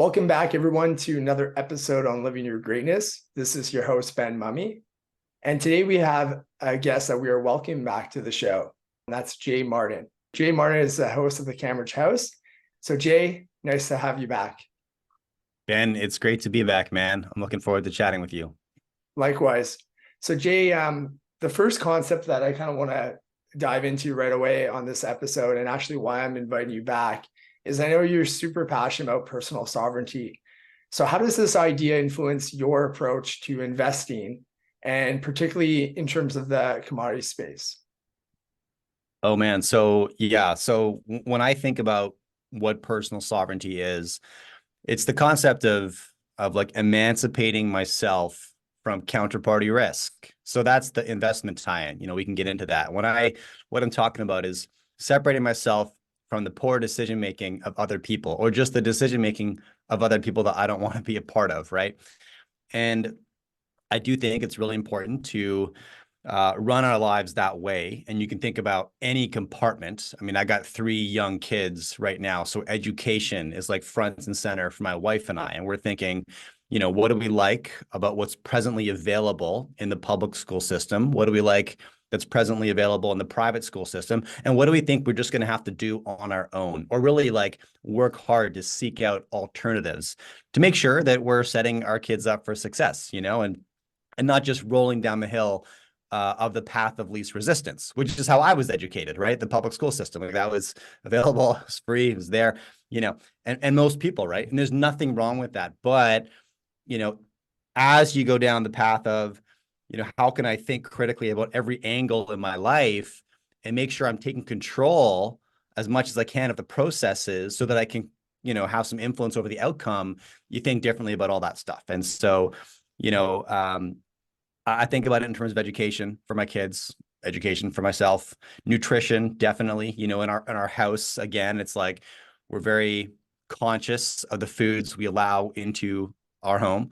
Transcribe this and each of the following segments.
Welcome back, everyone, to another episode on Living Your Greatness. This is your host, Ben Mumme. And today we have a guest that we are welcoming back to the show, and that's Jay Martin. Jay Martin is the host of the Cambridge House. So Jay, nice to have you back. Ben, it's great to be back, man. I'm looking forward to chatting with you. Likewise. So Jay, the first concept that I kind of want to dive into right away on this episode, and actually why I'm inviting you back, is I know you're super passionate about personal sovereignty. So how does this idea influence your approach to investing, and particularly in terms of the commodity space? Oh man, so when I think about what personal sovereignty is, it's the concept of like emancipating myself from counterparty risk. So that's the investment tie-in. We can get into that. What I'm talking about is separating myself from the poor decision making of other people, or just the decision making of other people that I don't want to be a part of, right? And I do think it's really important to run our lives that way. And you can think about any compartment. I mean, I got 3 young kids right now, so education is like front and center for my wife and I. And we're thinking, what do we like about what's presently available in the public school system? What do we like that's presently available in the private school system? And what do we think we're just going to have to do on our own, or really like work hard to seek out alternatives to make sure that we're setting our kids up for success, and not just rolling down the hill of the path of least resistance, which is how I was educated, right? The public school system, like that was available, it was free, it was there, and most people, right? And there's nothing wrong with that. But, as you go down the path of, how can I think critically about every angle in my life and make sure I'm taking control as much as I can of the processes so that I can, have some influence over the outcome, you think differently about all that stuff. And so, I think about it in terms of education for my kids, education for myself, nutrition, definitely, in our house. Again, it's like we're very conscious of the foods we allow into our home.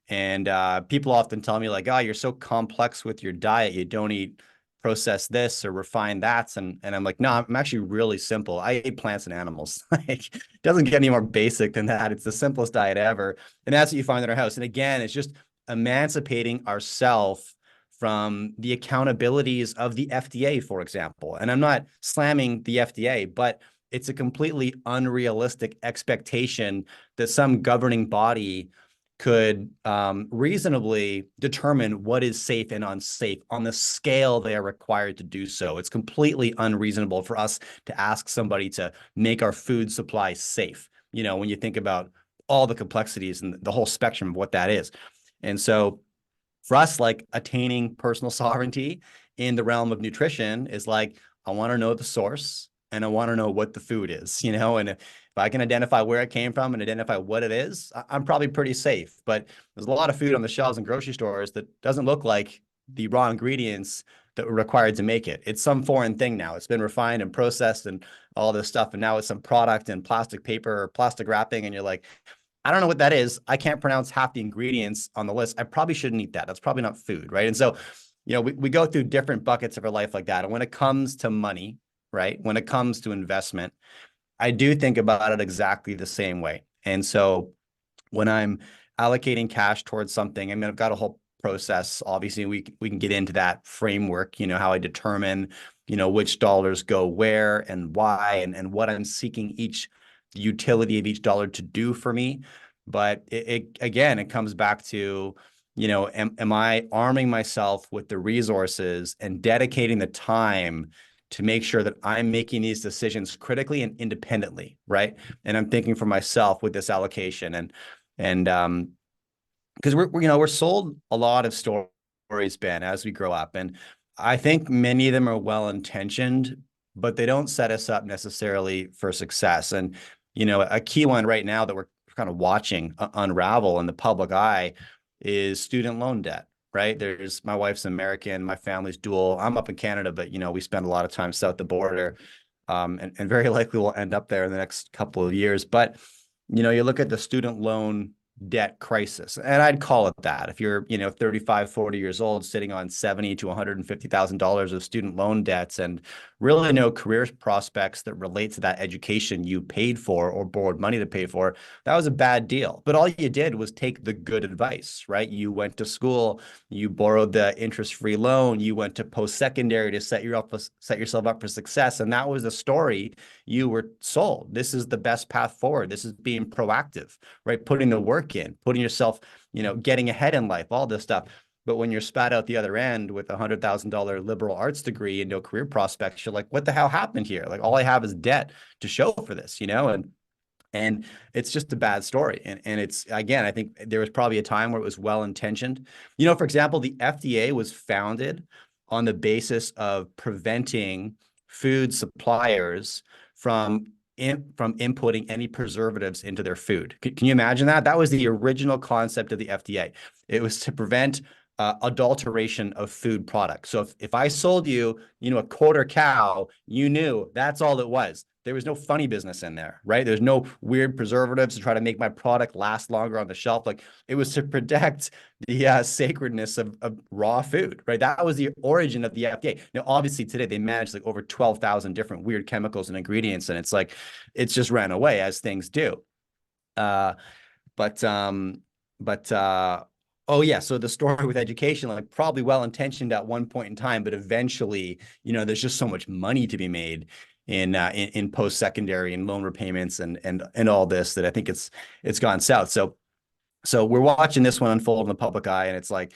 And people often tell me like, oh, you're so complex with your diet. You don't eat processed this or refined that. And I'm like, no, I'm actually really simple. I eat plants and animals. Like, it doesn't get any more basic than that. It's the simplest diet ever. And that's what you find in our house. And again, it's just emancipating ourselves from the accountabilities of the FDA, for example. And I'm not slamming the FDA, but it's a completely unrealistic expectation that some governing body could reasonably determine what is safe and unsafe on the scale they are required to do so. It's completely unreasonable for us to ask somebody to make our food supply safe, when you think about all the complexities and the whole spectrum of what that is. And so for us, like attaining personal sovereignty in the realm of nutrition is like, I want to know the source and I want to know what the food is, and if I can identify where it came from and identify what it is, I'm probably pretty safe. But there's a lot of food on the shelves in grocery stores that doesn't look like the raw ingredients that were required to make it. It's some foreign thing now. It's been refined and processed and all this stuff. And now it's some product in plastic paper or plastic wrapping. And you're like, I don't know what that is. I can't pronounce half the ingredients on the list. I probably shouldn't eat that. That's probably not food, right? And so, we go through different buckets of our life like that. And when it comes to money, right, when it comes to investment, I do think about it exactly the same way. And so when I'm allocating cash towards something, I mean, I've got a whole process. Obviously, we can get into that framework, how I determine, which dollars go where and why, and what I'm seeking the utility of each dollar to do for me. But again, it comes back to, am I arming myself with the resources and dedicating the time to make sure that I'm making these decisions critically and independently, right? And I'm thinking for myself with this allocation, and because we're sold a lot of stories, Ben, as we grow up, and I think many of them are well intentioned, but they don't set us up necessarily for success. And a key one right now that we're kind of watching unravel in the public eye is student loan debt. Right. My wife's American, my family's dual. I'm up in Canada, but, we spend a lot of time south of the border, and very likely we'll end up there in the next couple of years. But, you look at the student loan debt crisis. And I'd call it that. If you're, 35, 40 years old, sitting on 70 to $150,000 of student loan debts and really no career prospects that relate to that education you paid for or borrowed money to pay for, that was a bad deal. But all you did was take the good advice, right? You went to school, you borrowed the interest-free loan, you went to post-secondary to set yourself up for success. And that was the story you were sold. This is the best path forward. This is being proactive, right? Putting the work in, putting yourself, getting ahead in life, all this stuff. But when you're spat out the other end with a $100,000 liberal arts degree and no career prospects, you're like, what the hell happened here? Like, all I have is debt to show for this, and it's just a bad story. And it's, again, I think there was probably a time where it was well-intentioned. For example, the FDA was founded on the basis of preventing food suppliers from inputting any preservatives into their food. Can you imagine that? That was the original concept of the FDA. It was to prevent adulteration of food products. So if I sold you, a quarter cow, you knew that's all it was. There was no funny business in there, right? There's no weird preservatives to try to make my product last longer on the shelf. Like, it was to protect the sacredness of raw food, right? That was the origin of the FDA. Now, obviously today they manage like over 12,000 different weird chemicals and ingredients. And it's like, it's just ran away as things do. Uh, but oh yeah, so the story with education, like, probably well-intentioned at one point in time, but eventually, there's just so much money to be made in post-secondary and loan repayments and all this, that I think it's gone south. So we're watching this one unfold in the public eye, and it's like,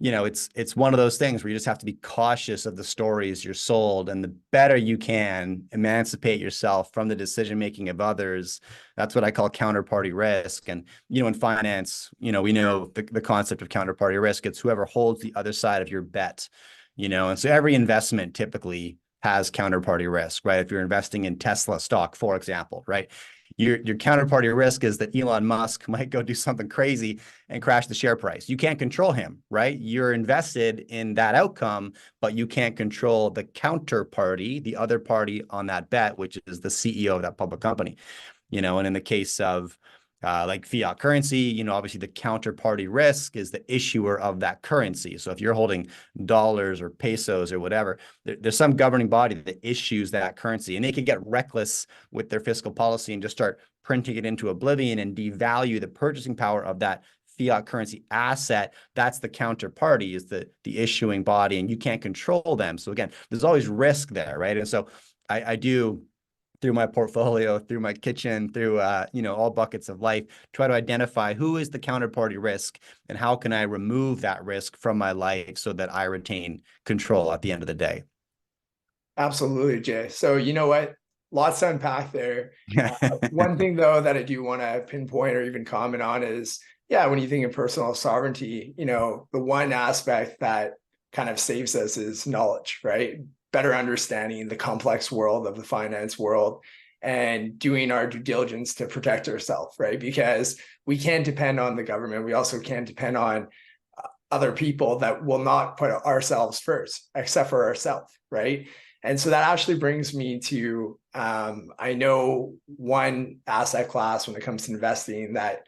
it's one of those things where you just have to be cautious of the stories you're sold, and the better you can emancipate yourself from the decision-making of others. That's what I call counterparty risk. And, in finance, we know the concept of counterparty risk. It's whoever holds the other side of your bet, and so every investment typically has counterparty risk, right? If you're investing in Tesla stock, for example, right? Your counterparty risk is that Elon Musk might go do something crazy and crash the share price. You can't control him, right? You're invested in that outcome, but you can't control the counterparty, the other party on that bet, which is the CEO of that public company. And in the case of like fiat currency, obviously the counterparty risk is the issuer of that currency. So if you're holding dollars or pesos or whatever, there's some governing body that issues that currency, and they can get reckless with their fiscal policy and just start printing it into oblivion and devalue the purchasing power of that fiat currency asset. That's the counterparty, is the issuing body, and you can't control them. So again, there's always risk there, right? And so I do, through my portfolio, through my kitchen, through all buckets of life, try to identify who is the counterparty risk and how can I remove that risk from my life so that I retain control at the end of the day. Absolutely, Jay. So you know what? Lots to unpack there. One thing though that I do want to pinpoint or even comment on is, yeah, when you think of personal sovereignty, the one aspect that kind of saves us is knowledge, right? Better understanding the complex world of the finance world and doing our due diligence to protect ourselves, right? Because we can't depend on the government. We also can't depend on other people that will not put ourselves first, except for ourselves, right? And so that actually brings me to, I know one asset class when it comes to investing that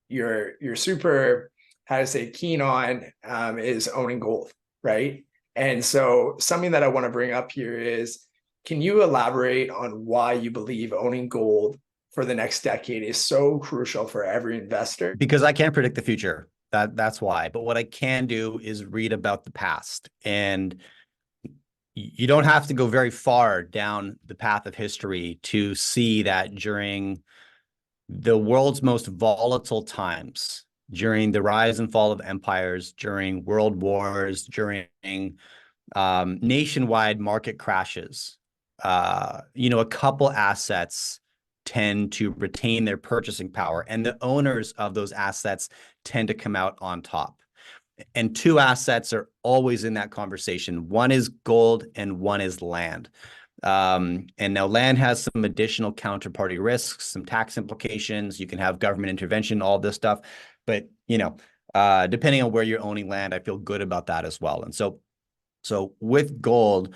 you're super, how to say, keen on, is owning gold, right? And so something that I want to bring up here is, can you elaborate on why you believe owning gold for the next decade is so crucial for every investor? Because I can't predict the future. That's why. But what I can do is read about the past. And you don't have to go very far down the path of history to see that during the world's most volatile times, during the rise and fall of empires, during world wars, during nationwide market crashes, a couple assets tend to retain their purchasing power, and the owners of those assets tend to come out on top. And two assets are always in that conversation. One is gold and one is land. And now land has some additional counterparty risks, some tax implications. You can have government intervention, all this stuff. But, depending on where you're owning land, I feel good about that as well. And so with gold,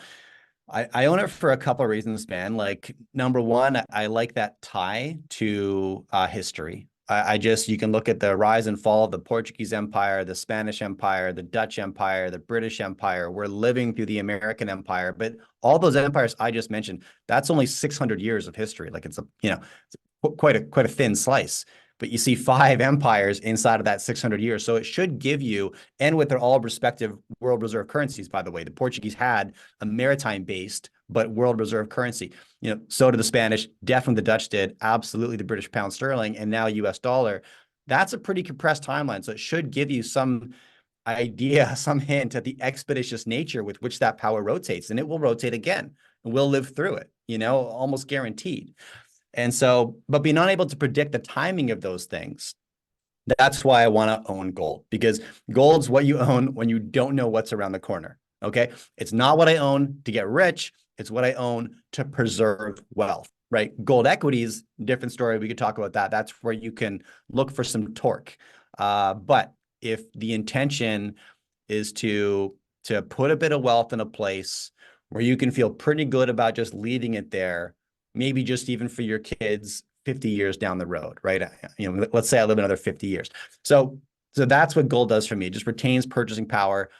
I own it for a couple of reasons, man. Like, number one, I like that tie to history. You can look at the rise and fall of the Portuguese Empire, the Spanish Empire, the Dutch Empire, the British Empire. We're living through the American Empire, but all those empires I just mentioned, that's only 600 years of history. Like it's quite a thin slice. But you see 5 empires inside of that 600 years. So it should give you, and with their all respective world reserve currencies, by the way, the Portuguese had a maritime based, but world reserve currency. So did the Spanish, definitely the Dutch did, absolutely the British pound sterling, and now US dollar. That's a pretty compressed timeline. So it should give you some idea, some hint at the expeditious nature with which that power rotates, and it will rotate again, and we'll live through it, almost guaranteed. And so, but being unable to predict the timing of those things, that's why I want to own gold, because gold's what you own when you don't know what's around the corner. Okay. It's not what I own to get rich. It's what I own to preserve wealth, right? Gold equities, different story. We could talk about that. That's where you can look for some torque. But if the intention is to put a bit of wealth in a place where you can feel pretty good about just leaving it there, maybe just even for your kids 50 years down the road, right? Let's say I live another 50 years. So that's what gold does for me. It just retains purchasing power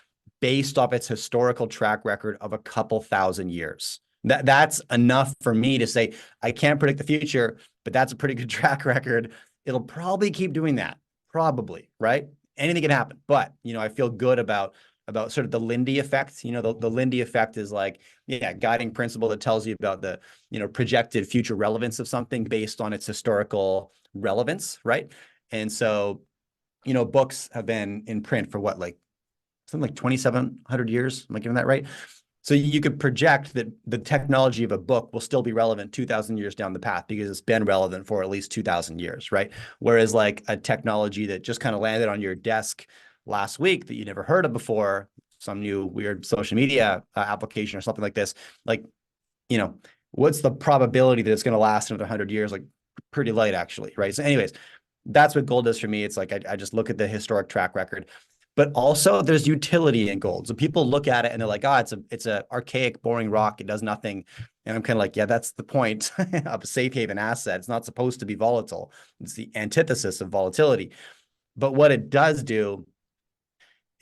based off its historical track record of a couple thousand years. That's enough for me to say, I can't predict the future, but that's a pretty good track record. It'll probably keep doing that, probably, right? Anything can happen, but, I feel good about sort of the Lindy effect. The Lindy effect is like, guiding principle that tells you about the, projected future relevance of something based on its historical relevance, right? And so, books have been in print for what, like something like 2,700 years. Am I getting that right? So you could project that the technology of a book will still be relevant 2,000 years down the path because it's been relevant for at least 2,000 years, right? Whereas like a technology that just kind of landed on your desk last week that you never heard of before, some new weird social media application or something like this, like, what's the probability that it's going to last another 100 years? Like pretty light, actually, right? So anyways, that's what gold does for me. It's like, I just look at the historic track record, but also there's utility in gold. So people look at it and they're like, oh, it's a archaic, boring rock. It does nothing. And I'm kind of like, yeah, that's the point of a safe haven asset. It's not supposed to be volatile. It's the antithesis of volatility. But what it does do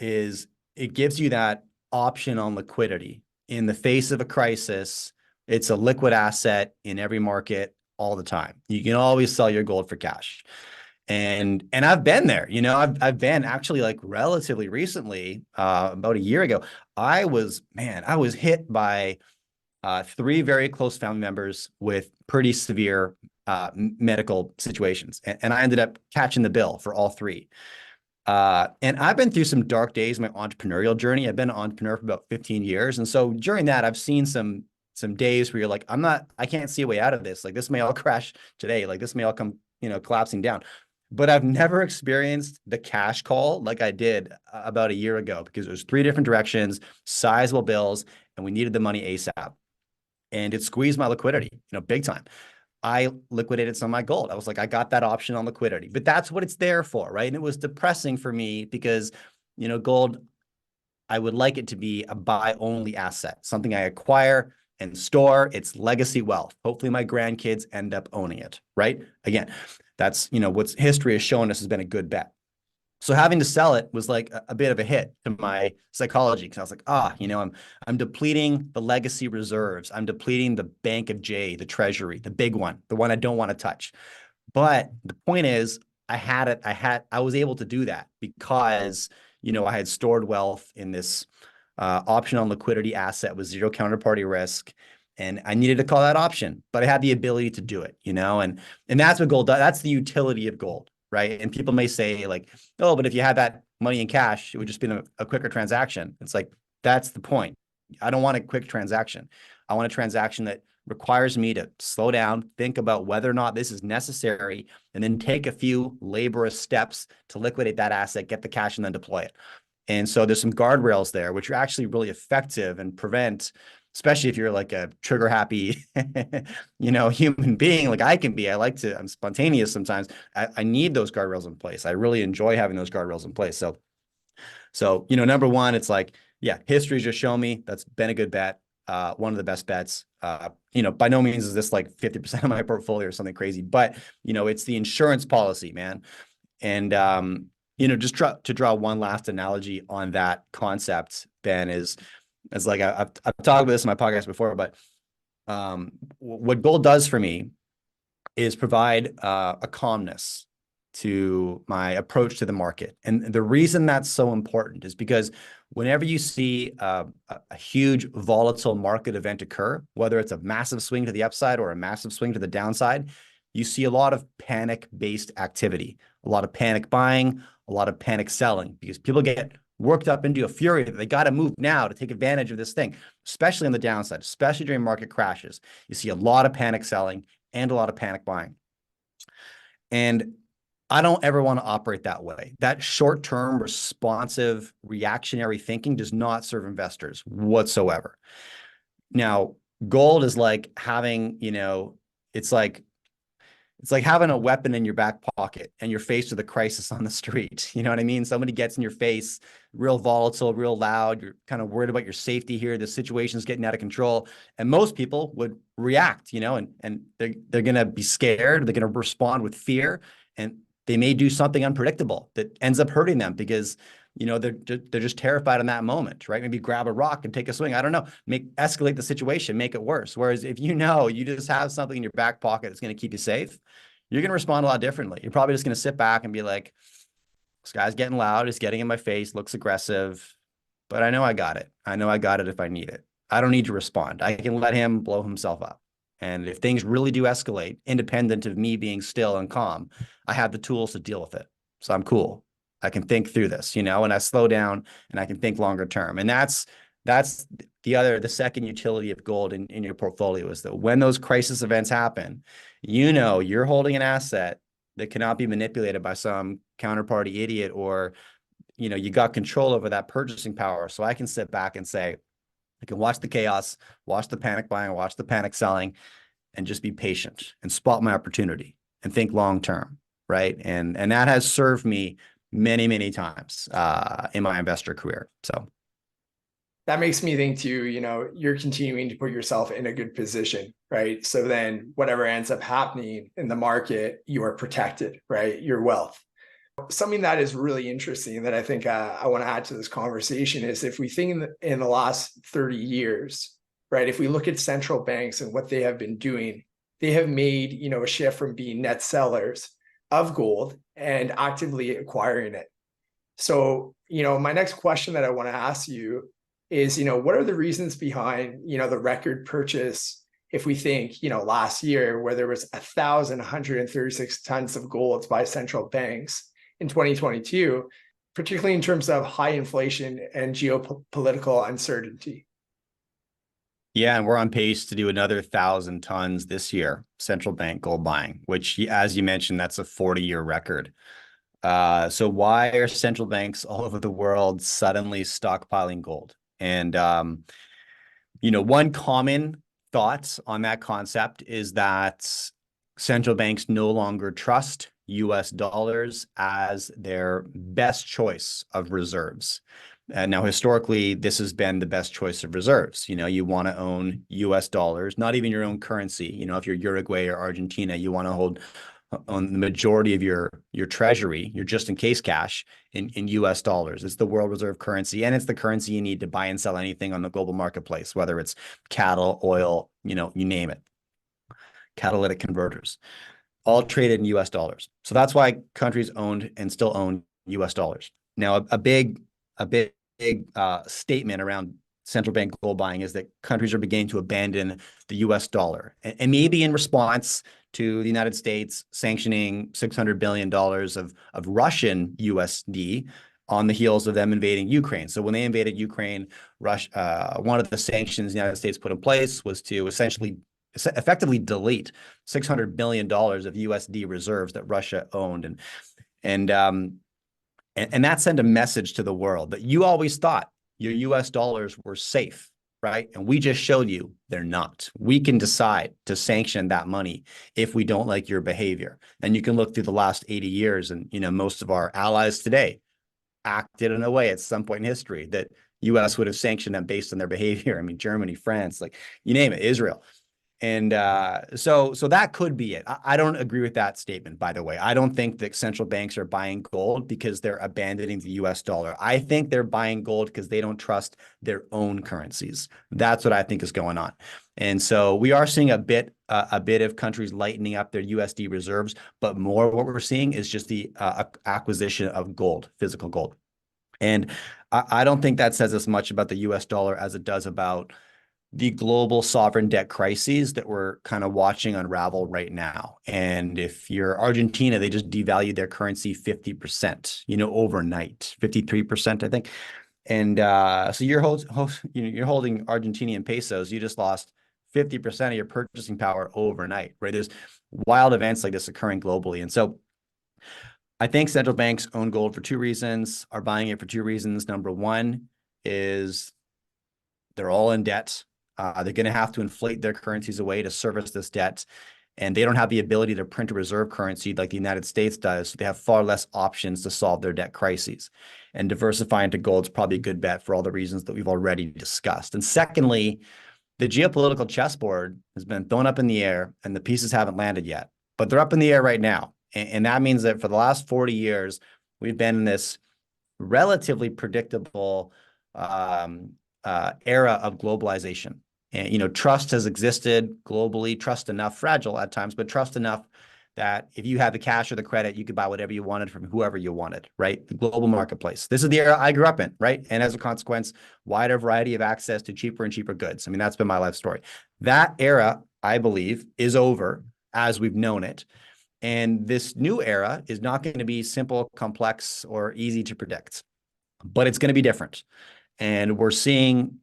is it gives you that option on liquidity. In the face of a crisis, it's a liquid asset in every market all the time. You can always sell your gold for cash. And I've been there, I've been actually like relatively recently, about a year ago, I was hit by 3 very close family members with pretty severe medical situations. And I ended up catching the bill for all 3. And I've been through some dark days in my entrepreneurial journey. I've been an entrepreneur for about 15 years. And so during that, I've seen some days where you're like, I can't see a way out of this. Like this may all crash today. Like this may all come, collapsing down. But I've never experienced the cash call like I did about a year ago, because there's 3 different directions, sizable bills, and we needed the money ASAP. And it squeezed my liquidity, big time. I liquidated some of my gold. I was like, I got that option on liquidity, but that's what it's there for, right? And it was depressing for me because, gold, I would like it to be a buy-only asset, something I acquire and store. It's legacy wealth. Hopefully my grandkids end up owning it, right? Again, that's, what history has shown us has been a good bet. So having to sell it was like a bit of a hit to my psychology, because I was like, I'm depleting the legacy reserves. I'm depleting the Bank of J, the treasury, the big one, the one I don't want to touch. But the point is, I was able to do that because, I had stored wealth in this option on liquidity asset with 0 counterparty risk. And I needed to call that option, but I had the ability to do it, and that's what gold does. That's the utility of gold, right? And people may say like, oh, but if you had that money in cash, it would just be a quicker transaction. It's like, that's the point. I don't want a quick transaction. I want a transaction that requires me to slow down, think about whether or not this is necessary, and then take a few laborious steps to liquidate that asset, get the cash, and then deploy it. And so there's some guardrails there, which are actually really effective and prevent, especially if you're like a trigger happy, human being like I can be. I'm spontaneous sometimes. I need those guardrails in place. I really enjoy having those guardrails in place. So, number one, it's like, yeah, history's just shown me that's been a good bet. one of the best bets. By no means is this like 50% of my portfolio or something crazy, but it's the insurance policy, man. And just to draw one last analogy on that concept, Ben, is like I've talked about this in my podcast before, but what gold does for me is provide a calmness to my approach to the market. And the reason that's so important is because whenever you see a huge volatile market event occur, whether it's a massive swing to the upside or a massive swing to the downside, you see a lot of panic-based activity, a lot of panic buying, a lot of panic selling, because people get worked up into a fury that they got to move now to take advantage of this thing, especially on the downside, especially during market crashes. You see a lot of panic selling and a lot of panic buying. And I don't ever want to operate that way. That short-term, responsive, reactionary thinking does not serve investors whatsoever. Now, gold is like having, it's like having a weapon in your back pocket and you're faced with a crisis on the street. You know what I mean? Somebody gets in your face, real volatile, real loud. You're kind of worried about your safety here. The situation's getting out of control. And most people would react, and they're going to be scared. They're going to respond with fear. And they may do something unpredictable that ends up hurting them because, they're just terrified in that moment, right? Maybe grab a rock and take a swing. I don't know, escalate the situation, make it worse. Whereas if you just have something in your back pocket that's going to keep you safe, you're going to respond a lot differently. You're probably just going to sit back and be like, this guy's getting loud, he's getting in my face, looks aggressive, but I know I got it. I know I got it if I need it. I don't need to respond. I can let him blow himself up. And if things really do escalate, independent of me being still and calm, I have the tools to deal with it. So I'm cool. I can think through this, and I slow down and I can think longer term. And that's the second utility of gold in your portfolio, is that when those crisis events happen, you're holding an asset that cannot be manipulated by some counterparty idiot, or, you got control over that purchasing power. So I can sit back and say, I can watch the chaos, watch the panic buying, watch the panic selling, and just be patient and spot my opportunity and think long term, right? And that has served me many, many times in my investor career. So that makes me think too, you're continuing to put yourself in a good position, right? So then whatever ends up happening in the market, you are protected, right? Your wealth. Something that is really interesting that I think I want to add to this conversation is, if we think in the last 30 years, right? If we look at central banks and what they have been doing, they have made, a shift from being net sellers of gold and actively acquiring it. So, my next question that I want to ask you is, what are the reasons behind, the record purchase? If we think, last year, where there was 1,136 tons of gold by central banks in 2022, particularly in terms of high inflation and geopolitical uncertainty. Yeah, and we're on pace to do another 1,000 tons this year, central bank gold buying, which, as you mentioned, that's a 40-year record. So why are central banks all over the world suddenly stockpiling gold? And, one common thought on that concept is that central banks no longer trust US dollars as their best choice of reserves. Now, historically, this has been the best choice of reserves. You want to own US dollars, not even your own currency. If you're Uruguay or Argentina, you want to own the majority of your treasury, your just in case cash in US dollars. It's the world reserve currency, and it's the currency you need to buy and sell anything on the global marketplace, whether it's cattle, oil, you name it. Catalytic converters, all traded in US dollars. So that's why countries owned and still own US dollars. Now, a big statement around central bank gold buying is that countries are beginning to abandon the US dollar, and maybe in response to the United States sanctioning $600 billion of Russian USD on the heels of them invading Ukraine. So when they invaded Ukraine, Russia, one of the sanctions the United States put in place was to effectively delete $600 billion of USD reserves that Russia owned. And that sent a message to the world that you always thought your US dollars were safe, right? And we just showed you they're not. We can decide to sanction that money if we don't like your behavior. And you can look through the last 80 years, and most of our allies today acted in a way at some point in history that US would have sanctioned them based on their behavior. I mean, Germany, France, like you name it, Israel. And so that could be it. I don't agree with that statement, by the way. I don't think that central banks are buying gold because they're abandoning the US dollar. I think they're buying gold because they don't trust their own currencies. That's what I think is going on. And so we are seeing a bit of countries lightening up their USD reserves, but more what we're seeing is just the acquisition of gold, physical gold. And I don't think that says as much about the US dollar as it does about the global sovereign debt crises that we're kind of watching unravel right now. And if you're Argentina, they just devalued their currency 50%, overnight, 53%, I think. And so you're holding Argentinian pesos. You just lost 50% of your purchasing power overnight, right? There's wild events like this occurring globally. And so I think central banks own gold for two reasons, are buying it for two reasons. Number one is they're all in debt. They're going to have to inflate their currencies away to service this debt. And they don't have the ability to print a reserve currency like the United States does. So they have far less options to solve their debt crises. And diversifying to gold is probably a good bet for all the reasons that we've already discussed. And secondly, the geopolitical chessboard has been thrown up in the air and the pieces haven't landed yet, but they're up in the air right now. And that means that for the last 40 years, we've been in this relatively predictable era of globalization. And, trust has existed globally, trust enough, fragile at times, but trust enough that if you had the cash or the credit, you could buy whatever you wanted from whoever you wanted, right? The global marketplace. This is the era I grew up in, right? And as a consequence, wider variety of access to cheaper and cheaper goods. I mean, that's been my life story. That era, I believe, is over as we've known it. And this new era is not going to be simple, complex, or easy to predict, but it's going to be different. And we're seeing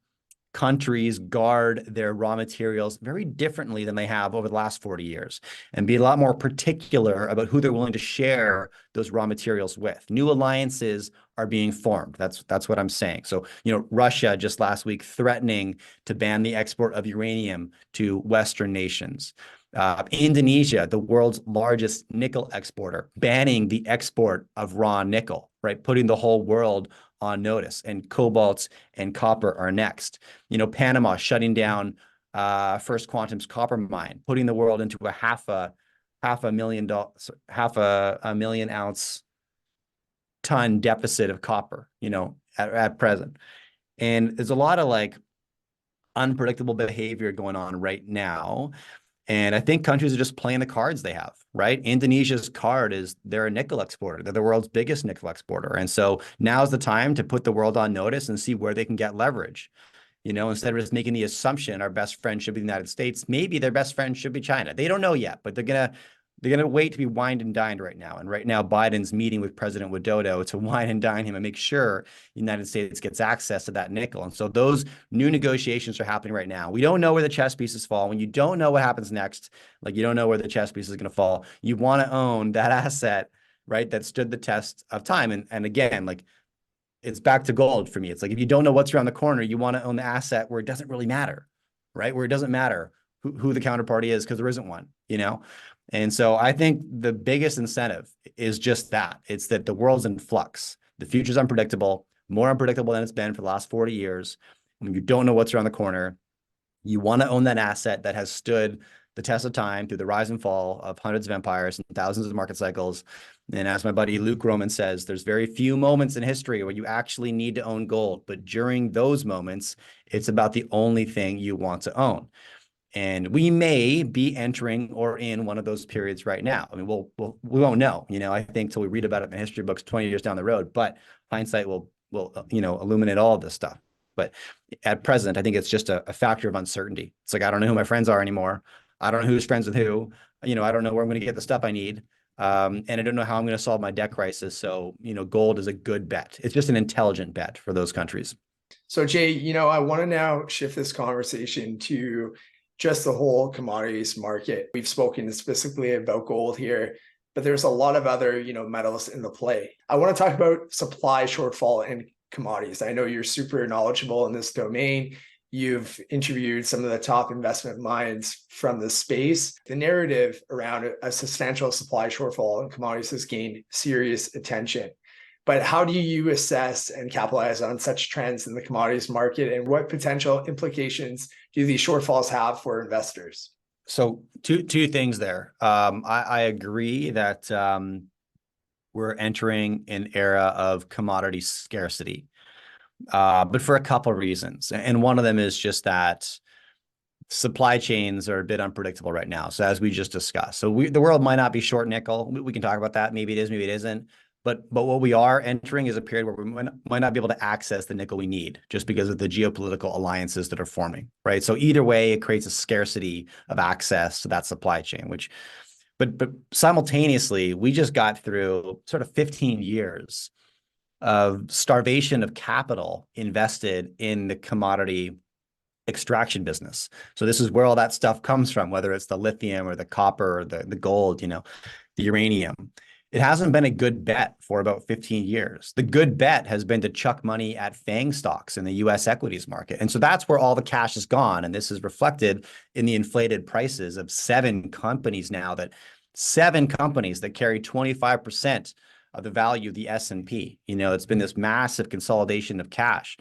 countries guard their raw materials very differently than they have over the last 40 years and be a lot more particular about who they're willing to share those raw materials with. New alliances are being formed. That's what I'm saying. So, Russia just last week threatening to ban the export of uranium to Western nations. Indonesia, the world's largest nickel exporter, banning the export of raw nickel, right? Putting the whole world on notice, and cobalt and copper are next. Panama shutting down First Quantum's copper mine, putting the world into a half a million ounce ton deficit of copper, at present. And there's a lot of unpredictable behavior going on right now. And I think countries are just playing the cards they have, right? Indonesia's card is they're a nickel exporter. They're the world's biggest nickel exporter. And so now's the time to put the world on notice and see where they can get leverage. Instead of just making the assumption our best friend should be the United States, maybe their best friend should be China. They don't know yet, but they're gonna wait to be wined and dined right now. And right now, Biden's meeting with President Widodo to wine and dine him and make sure the United States gets access to that nickel. And so those new negotiations are happening right now. We don't know where the chess pieces fall. When you don't know what happens next, you don't know where the chess piece is going to fall, you want to own that asset, right, that stood the test of time. And again, it's back to gold for me. It's if you don't know what's around the corner, you want to own the asset where it doesn't really matter, right? Where it doesn't matter who the counterparty is because there isn't one, And so I think the biggest incentive is just that. It's that the world's in flux. The future's unpredictable, more unpredictable than it's been for the last 40 years. When you don't know what's around the corner, you want to own that asset that has stood the test of time through the rise and fall of hundreds of empires and thousands of market cycles. And as my buddy Luke Roman says, there's very few moments in history where you actually need to own gold. But during those moments, it's about the only thing you want to own. And we may be entering or in one of those periods right now. I mean, we won't know, I think till we read about it in the history books 20 years down the road, but hindsight will illuminate all of this stuff. But at present, I think it's just a factor of uncertainty. It's I don't know who my friends are anymore. I don't know who's friends with who, I don't know where I'm going to get the stuff I need. And I don't know how I'm going to solve my debt crisis. So, gold is a good bet. It's just an intelligent bet for those countries. So Jay, I want to now shift this conversation to just the whole commodities market. We've spoken specifically about gold here, but there's a lot of other, metals in the play. I want to talk about supply shortfall in commodities. I know you're super knowledgeable in this domain. You've interviewed some of the top investment minds from the space. The narrative around a substantial supply shortfall in commodities has gained serious attention. But how do you assess and capitalize on such trends in the commodities market, and what potential implications do these shortfalls have for investors? So two things there. I agree that we're entering an era of commodity scarcity, but for a couple of reasons. And one of them is just that supply chains are a bit unpredictable right now. So as we just discussed, the world might not be short nickel. We can talk about that. Maybe it is, maybe it isn't. But what we are entering is a period where we might not be able to access the nickel we need just because of the geopolitical alliances that are forming, right? So either way, it creates a scarcity of access to that supply chain, but simultaneously, we just got through sort of 15 years of starvation of capital invested in the commodity extraction business. So this is where all that stuff comes from, whether it's the lithium or the copper or the gold, the uranium. It hasn't been a good bet for about 15 years. The good bet has been to chuck money at FANG stocks in the US equities market. And so that's where all the cash is gone. And this is reflected in the inflated prices of seven companies that carry 25% of the value of the S&P. It's been this massive consolidation of cash.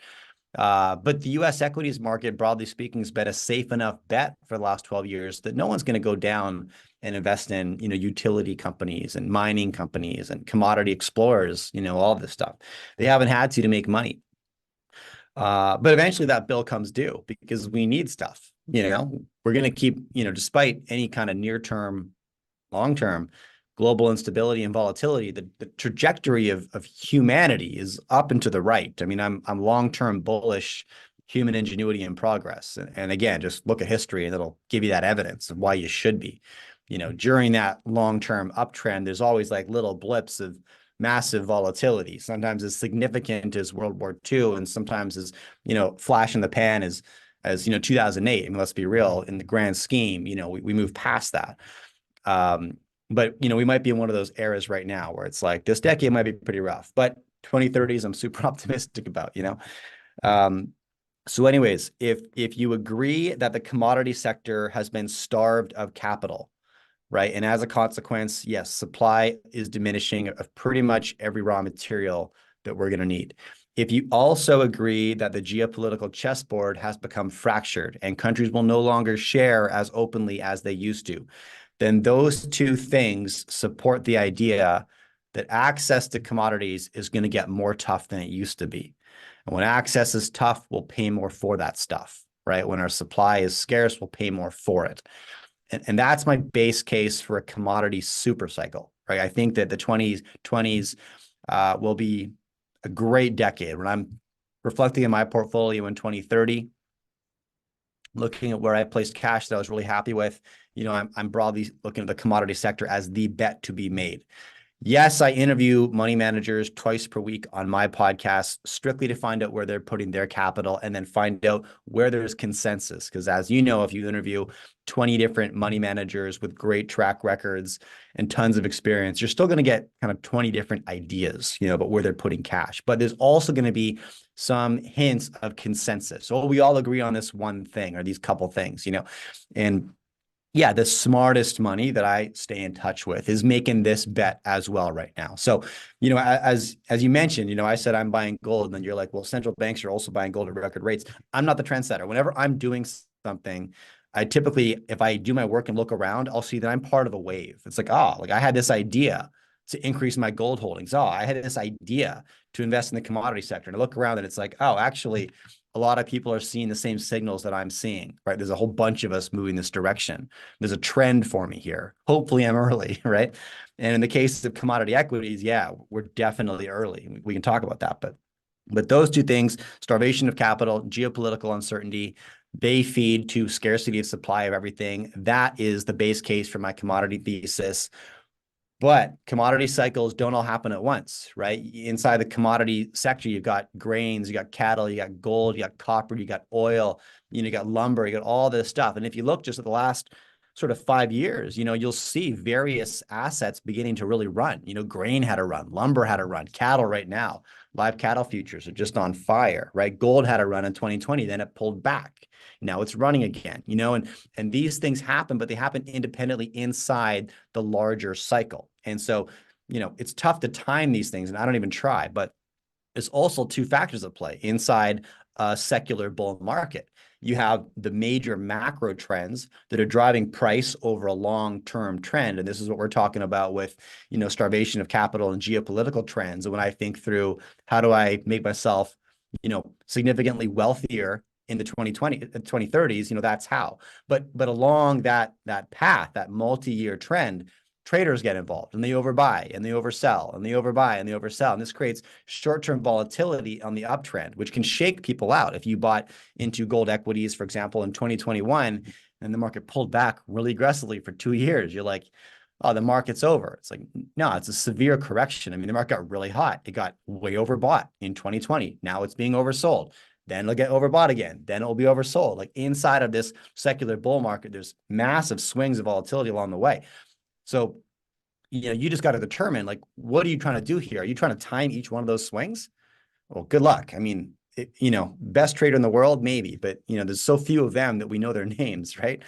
But the U.S. equities market, broadly speaking, has been a safe enough bet for the last 12 years that no one's going to go down and invest in, utility companies and mining companies and commodity explorers, all this stuff. They haven't had to make money. But eventually that bill comes due because we need stuff. We're going to keep, despite any kind of near-term, long-term global instability and volatility, the trajectory of humanity is up and to the right. I mean, I'm long-term bullish human ingenuity and progress. And again, just look at history and it'll give you that evidence of why you should be. During that long-term uptrend, there's always like little blips of massive volatility, sometimes as significant as World War II, and sometimes as, flash in the pan as 2008. I mean, let's be real, in the grand scheme, we move past that. But, we might be in one of those eras right now where it's like this decade might be pretty rough, but 2030s, I'm super optimistic about, So anyways, if you agree that the commodity sector has been starved of capital, right? And as a consequence, yes, supply is diminishing of pretty much every raw material that we're going to need. If you also agree that the geopolitical chessboard has become fractured and countries will no longer share as openly as they used to, then those two things support the idea that access to commodities is going to get more tough than it used to be. And when access is tough, we'll pay more for that stuff, right? When our supply is scarce, we'll pay more for it. And that's my base case for a commodity super cycle, right? I think that the 2020s will be a great decade. When I'm reflecting on my portfolio in 2030, looking at where I placed cash that I was really happy with, I'm broadly looking at the commodity sector as the bet to be made. Yes, I interview money managers twice per week on my podcast, strictly to find out where they're putting their capital and then find out where there's consensus. Because as you know, if you interview 20 different money managers with great track records and tons of experience, you're still going to get kind of 20 different ideas, about where they're putting cash. But there's also going to be some hints of consensus. So we all agree on this one thing or these couple things, and yeah, the smartest money that I stay in touch with is making this bet as well right now. So, as you mentioned, I said I'm buying gold, and then you're like, well, central banks are also buying gold at record rates. I'm not the trendsetter. Whenever I'm doing something, I typically, if I do my work and look around, I'll see that I'm part of a wave. It's like, I had this idea to increase my gold holdings. I had this idea to invest in the commodity sector. And I look around and it's like, actually, a lot of people are seeing the same signals that I'm seeing, right? There's a whole bunch of us moving this direction. There's a trend for me here. Hopefully I'm early, right? And in the case of commodity equities, yeah, we're definitely early. We can talk about that, but those two things, starvation of capital, geopolitical uncertainty, they feed to scarcity of supply of everything. That is the base case for my commodity thesis. But commodity cycles don't all happen at once, right? Inside the commodity sector, you've got grains, you got cattle, you got gold, you got copper, you got oil, you got lumber, you got all this stuff. And if you look just at the last sort of 5 years, you'll see various assets beginning to really run. Grain had a run, lumber had a run, cattle right now, live cattle futures are just on fire, right? Gold had a run in 2020, then it pulled back. Now it's running again, and these things happen, but they happen independently inside the larger cycle. And so it's tough to time these things, and I don't even try, but there's also two factors at play inside a secular bull market. You have the major macro trends that are driving price over a long-term trend. And this is what we're talking about with, starvation of capital and geopolitical trends. And when I think through how do I make myself, significantly wealthier in the 2030s, that's how. But along that path, that multi-year trend, traders get involved and they overbuy and they oversell and they overbuy and they oversell. And this creates short-term volatility on the uptrend, which can shake people out. If you bought into gold equities, for example, in 2021, and the market pulled back really aggressively for 2 years, you're like, oh, the market's over. It's like, no, it's a severe correction. I mean, the market got really hot. It got way overbought in 2020. Now it's being oversold. Then it'll get overbought again. Then it will be oversold. Like inside of this secular bull market, there's massive swings of volatility along the way. So, you just got to determine, like, what are you trying to do here? Are you trying to time each one of those swings? Well, good luck. I mean, best trader in the world, maybe, but, there's so few of them that we know their names, right?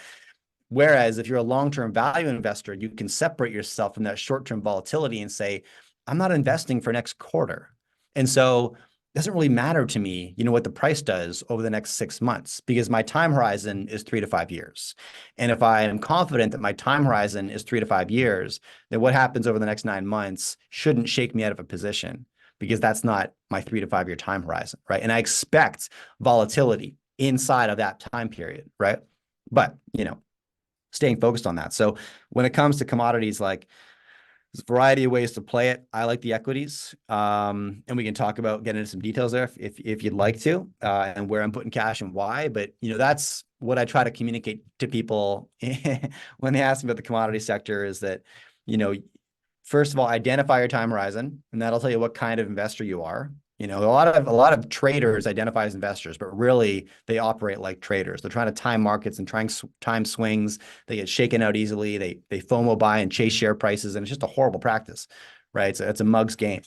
Whereas if you're a long-term value investor, you can separate yourself from that short-term volatility and say, I'm not investing for next quarter. And so it doesn't really matter to me, what the price does over the next 6 months, because my time horizon is 3 to 5 years. And if I am confident that my time horizon is 3 to 5 years, then what happens over the next 9 months shouldn't shake me out of a position, because that's not my 3 to 5 year time horizon, right? And I expect volatility inside of that time period, right? But, staying focused on that. So when it comes to commodities, like, there's a variety of ways to play it. I like the equities, and we can talk about getting into some details there if you'd like to, and where I'm putting cash and why. But that's what I try to communicate to people when they ask me about the commodity sector, is that, first of all, identify your time horizon, and that'll tell you what kind of investor you are. A lot of traders identify as investors, but really they operate like traders. They're trying to time markets and trying time swings. They get shaken out easily. They FOMO buy and chase share prices, and it's just a horrible practice, right? So it's a mug's game.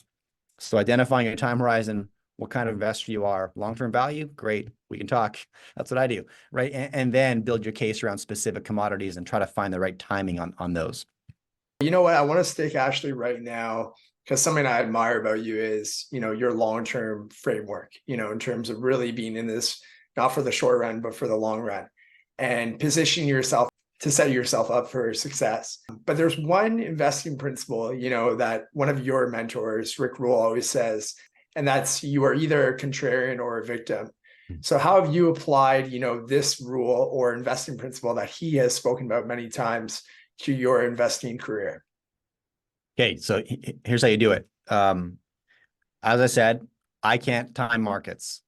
So identifying your time horizon, what kind of investor you are, long-term value, great, we can talk. That's what I do, right? And then build your case around specific commodities and try to find the right timing on those. You know what? I want to stick actually right now, because something I admire about you is, your long-term framework, in terms of really being in this, not for the short run, but for the long run, and positioning yourself to set yourself up for success. But there's one investing principle, that one of your mentors, Rick Rule, always says, and that's, you are either a contrarian or a victim. So how have you applied, this rule or investing principle that he has spoken about many times to your investing career? Okay, so here's how you do it. As I said, I can't time markets.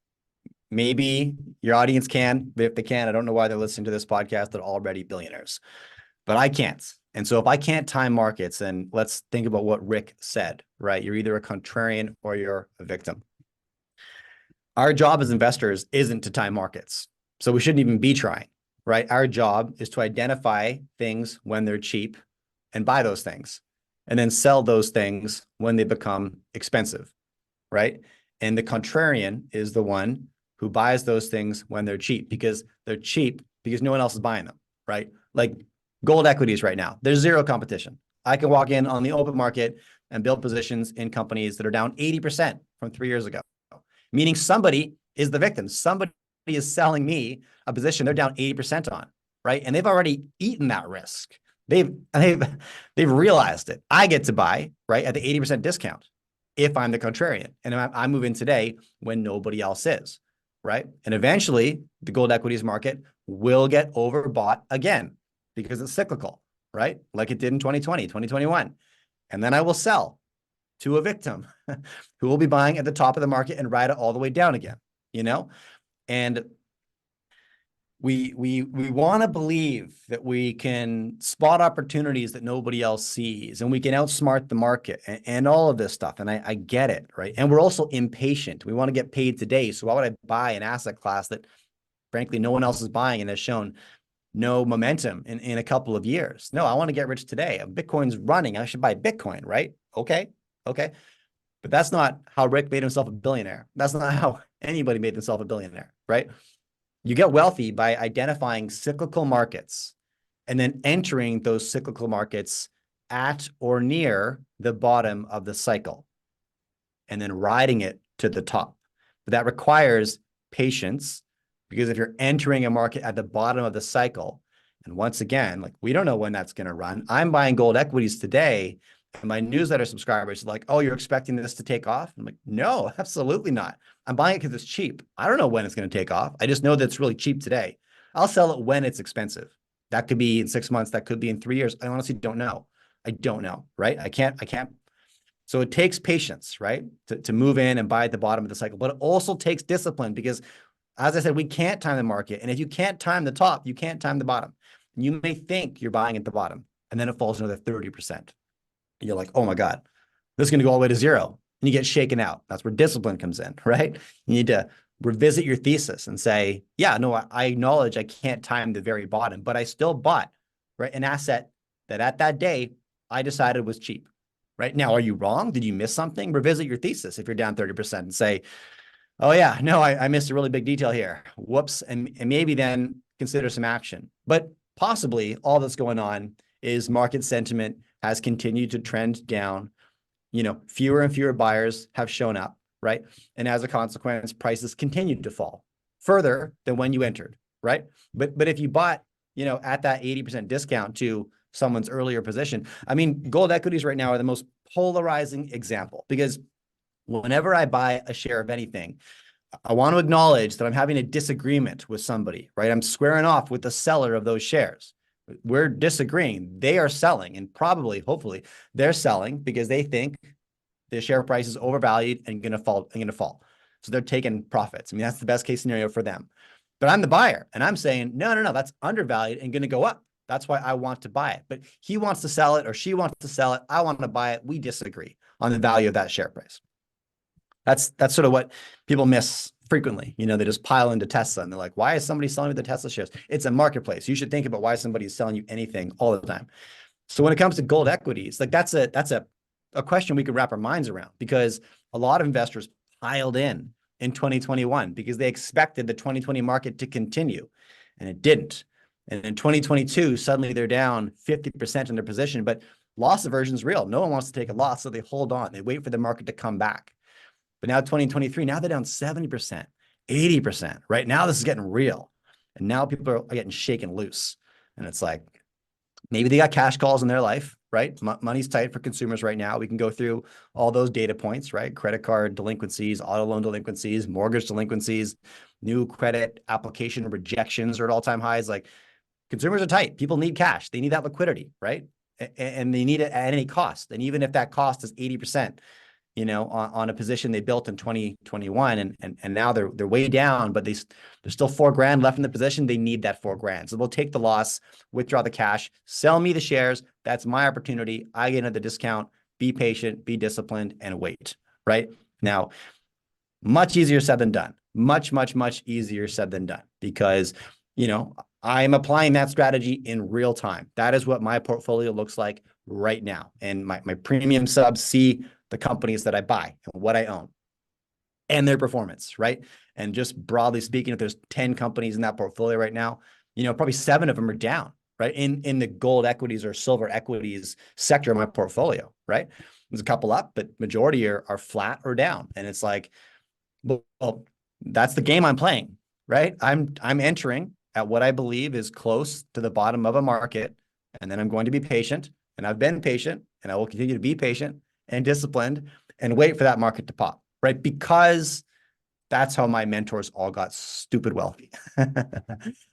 Maybe your audience can, but if they can, I don't know why they're listening to this podcast. They're already billionaires, but I can't. And so if I can't time markets, then let's think about what Rick said, right? You're either a contrarian or you're a victim. Our job as investors isn't to time markets, so we shouldn't even be trying, right? Our job is to identify things when they're cheap and buy those things, and then sell those things when they become expensive, right? And the contrarian is the one who buys those things when they're cheap, because they're cheap because no one else is buying them, right? Like gold equities right now, there's zero competition. I can walk in on the open market and build positions in companies that are down 80% from 3 years ago, meaning somebody is the victim. Somebody is selling me a position they're down 80% on, right? And they've already eaten that risk. They've realized it. I get to buy, right, at the 80% discount if I'm the contrarian. And I move in today when nobody else is, right? And eventually the gold equities market will get overbought again because it's cyclical, right? Like it did in 2020, 2021. And then I will sell to a victim who will be buying at the top of the market and ride it all the way down again, And we want to believe that we can spot opportunities that nobody else sees, and we can outsmart the market and all of this stuff. And I get it, right? And we're also impatient. We want to get paid today. So why would I buy an asset class that, frankly, no one else is buying and has shown no momentum in a couple of years? No, I want to get rich today. Bitcoin's running. I should buy Bitcoin, right? Okay. But that's not how Rick made himself a billionaire. That's not how anybody made themselves a billionaire, right? You get wealthy by identifying cyclical markets and then entering those cyclical markets at or near the bottom of the cycle and then riding it to the top. But that requires patience, because if you're entering a market at the bottom of the cycle, and once again, like, we don't know when that's going to run. I'm buying gold equities today, and my newsletter subscribers are like, oh, you're expecting this to take off? I'm like, no, absolutely not. I'm buying it because it's cheap. I don't know when it's going to take off. I just know that it's really cheap today. I'll sell it when it's expensive. That could be in 6 months. That could be in 3 years. I honestly don't know. I don't know, right? I can't. So it takes patience, right? To move in and buy at the bottom of the cycle, but it also takes discipline, because, as I said, we can't time the market. And if you can't time the top, you can't time the bottom. You may think you're buying at the bottom, and then it falls another 30%. And you're like, oh my God, this is going to go all the way to zero. And you get shaken out. That's where discipline comes in, right? You need to revisit your thesis and say, yeah, no, I acknowledge I can't time the very bottom, but I still bought, right, an asset that at that day I decided was cheap. Right now, are you wrong? Did you miss something? Revisit your thesis if you're down 30% and say, oh yeah, no, I missed a really big detail here. Whoops. And maybe then consider some action. But possibly all that's going on is market sentiment has continued to trend down. Fewer and fewer buyers have shown up, right? And as a consequence, prices continued to fall further than when you entered, right? But if you bought, at that 80% discount to someone's earlier position, I mean, gold equities right now are the most polarizing example, because whenever I buy a share of anything, I want to acknowledge that I'm having a disagreement with somebody, right? I'm squaring off with the seller of those shares. We're disagreeing. They are selling, and probably, hopefully, they're selling because they think the share price is overvalued and going to fall. So they're taking profits. I mean, that's the best case scenario for them. But I'm the buyer, and I'm saying, no, that's undervalued and going to go up. That's why I want to buy it. But he wants to sell it, or she wants to sell it. I want to buy it. We disagree on the value of that share price. That's sort of what people miss frequently. They just pile into Tesla and they're like, why is somebody selling me the Tesla shares? It's a marketplace. You should think about why somebody is selling you anything all the time. So when it comes to gold equities, like, that's a question we could wrap our minds around, because a lot of investors piled in 2021 because they expected the 2020 market to continue, and it didn't. And in 2022, suddenly they're down 50% in their position, but loss aversion is real. No one wants to take a loss, so they hold on. They wait for the market to come back. But now 2023, now they're down 70%, 80%, right? Now this is getting real. And now people are getting shaken loose. And it's like, maybe they got cash calls in their life, right? Money's tight for consumers right now. We can go through all those data points, right? Credit card delinquencies, auto loan delinquencies, mortgage delinquencies, new credit application rejections are at all-time highs. Like, consumers are tight. People need cash. They need that liquidity, right? And they need it at any cost. And even if that cost is 80%, on a position they built in 2021, and now they're way down, but there's still $4,000 left in the position. They need that $4,000. So they'll take the loss, withdraw the cash, sell me the shares. That's my opportunity. I get another discount. Be patient, be disciplined, and wait, right? Now, much easier said than done. Much, much, much easier said than done, because, I'm applying that strategy in real time. That is what my portfolio looks like right now. And my premium subs see the companies that I buy and what I own and their performance, right? And just broadly speaking, if there's 10 companies in that portfolio right now, probably 7 of them are down, right? In the gold equities or silver equities sector of my portfolio, right? There's a couple up, but majority are flat or down. And it's like, well, that's the game I'm playing, right? I'm entering at what I believe is close to the bottom of a market, and then I'm going to be patient, and I've been patient, and I will continue to be patient and disciplined and wait for that market to pop, right? Because that's how my mentors all got stupid wealthy.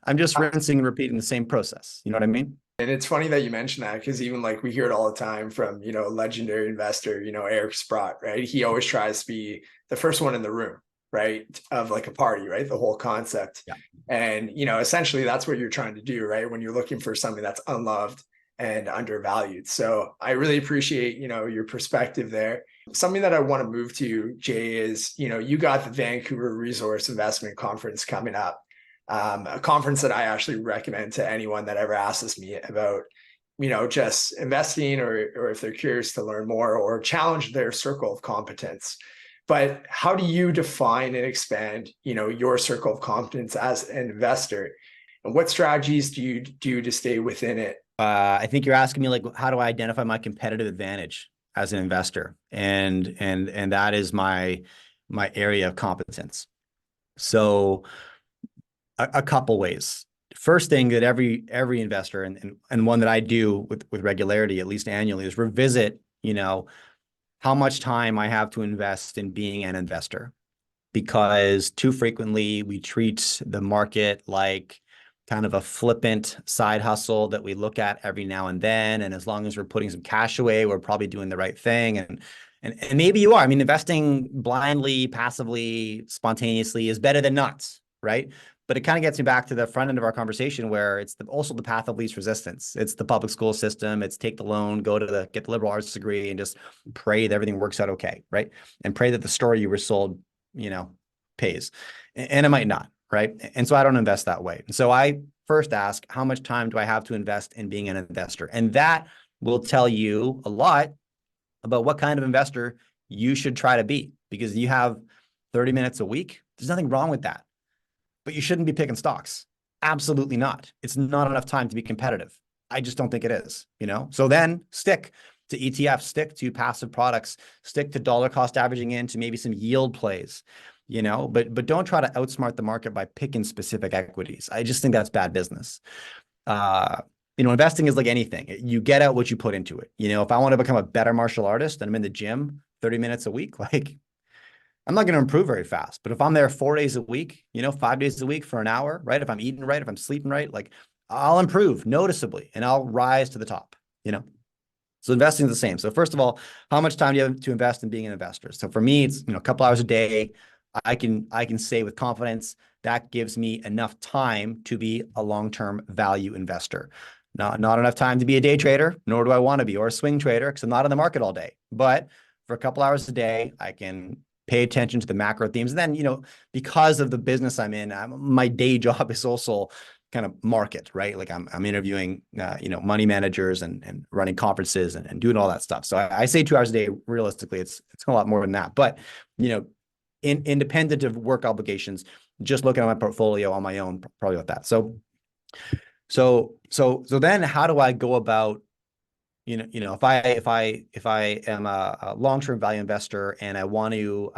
I'm just rinsing and repeating the same process. You know what I mean? And it's funny that you mentioned that, because even like we hear it all the time from, legendary investor, Eric Sprott, right? He always tries to be the first one in the room, right? Of like a party, right? The whole concept. Yeah. And, essentially that's what you're trying to do, right? When you're looking for something that's unloved and undervalued. So I really appreciate, your perspective there. Something that I want to move to, Jay, is, you got the Vancouver Resource Investment Conference coming up. A conference that I actually recommend to anyone that ever asks me about, just investing, or if they're curious to learn more or challenge their circle of competence. But how do you define and expand, your circle of competence as an investor? And what strategies do you do to stay within it? I think you're asking me like, how do I identify my competitive advantage as an investor? And that is my area of competence. So a couple ways. First thing that every investor and one that I do with regularity, at least annually, is revisit, how much time I have to invest in being an investor. Because too frequently we treat the market like kind of a flippant side hustle that we look at every now and then. And as long as we're putting some cash away, we're probably doing the right thing. And maybe you are. I mean, investing blindly, passively, spontaneously is better than not, right? But it kind of gets me back to the front end of our conversation where it's also the path of least resistance. It's the public school system. It's take the loan, get the liberal arts degree, and just pray that everything works out okay, right? And pray that the story you were sold pays, and it might not, right? And so I don't invest that way. And so I first ask, how much time do I have to invest in being an investor? And that will tell you a lot about what kind of investor you should try to be, because you have 30 minutes a week. There's nothing wrong with that, but you shouldn't be picking stocks. Absolutely not. It's not enough time to be competitive. I just don't think it is, So then stick to ETFs, stick to passive products, stick to dollar cost averaging into maybe some yield plays, but don't try to outsmart the market by picking specific equities. I just think that's bad business. Investing is like anything. You get out what you put into it. If I want to become a better martial artist and I'm in the gym 30 minutes a week, like I'm not going to improve very fast. But if I'm there 4 days a week, 5 days a week for an hour, right? If I'm eating right, if I'm sleeping right, like I'll improve noticeably and I'll rise to the top, So investing is the same. So first of all, how much time do you have to invest in being an investor? So for me, it's a couple hours a day. I can say with confidence that gives me enough time to be a long-term value investor. Not enough time to be a day trader, nor do I want to be, or a swing trader, because I'm not in the market all day. But for a couple hours a day, I can pay attention to the macro themes. And then, because of the business I'm in, my day job is also kind of market, right? Like I'm interviewing, money managers and running conferences and doing all that stuff. So I say 2 hours a day. Realistically, it's a lot more than that. But, independent of work obligations, just looking at my portfolio on my own, probably about that. So then how do I go about, if I am a long-term value investor and I want to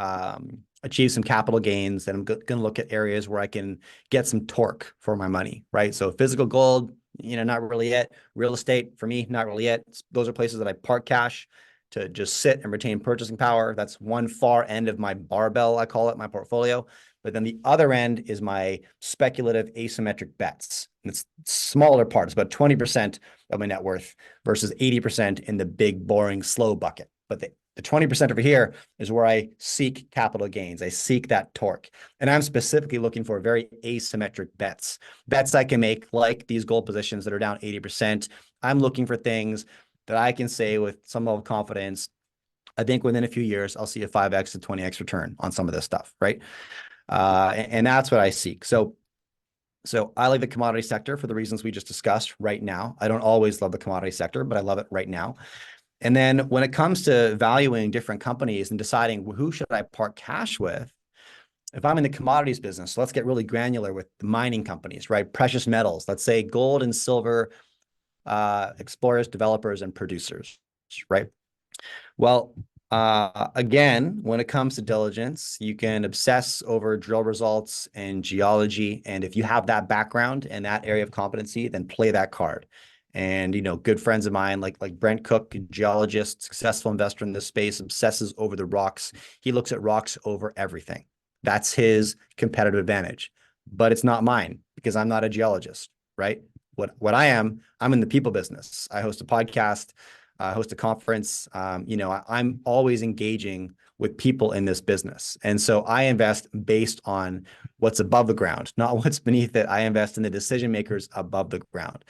achieve some capital gains, then I'm going to look at areas where I can get some torque for my money, right? So physical gold, not really it. Real estate, for me, not really it. Those are places that I park cash to just sit and retain purchasing power. That's one far end of my barbell, I call it, my portfolio. But then the other end is my speculative asymmetric bets. And it's smaller part. It's about 20% of my net worth versus 80% in the big, boring, slow bucket. But the 20% over here is where I seek capital gains. I seek that torque. And I'm specifically looking for very asymmetric bets. Bets I can make, like these gold positions that are down 80%. I'm looking for things that I can say with some level of confidence, I think within a few years, I'll see a 5x to 20x return on some of this stuff, right? And that's what I seek. So I like the commodity sector for the reasons we just discussed right now. I don't always love the commodity sector, but I love it right now. And then when it comes to valuing different companies and deciding who should I park cash with, if I'm in the commodities business, let's get really granular with the mining companies, right? Precious metals, let's say gold and silver, explorers, developers, and producers, right? Well, again, when it comes to diligence, you can obsess over drill results and geology. And if you have that background and that area of competency, then play that card. And, good friends of mine, like Brent Cook, geologist, successful investor in this space, obsesses over the rocks. He looks at rocks over everything. That's his competitive advantage, but it's not mine because I'm not a geologist, right? What I am, I'm in the people business. I host a podcast, host a conference. I'm always engaging with people in this business. And so I invest based on what's above the ground, not what's beneath it. I invest in the decision makers above the ground.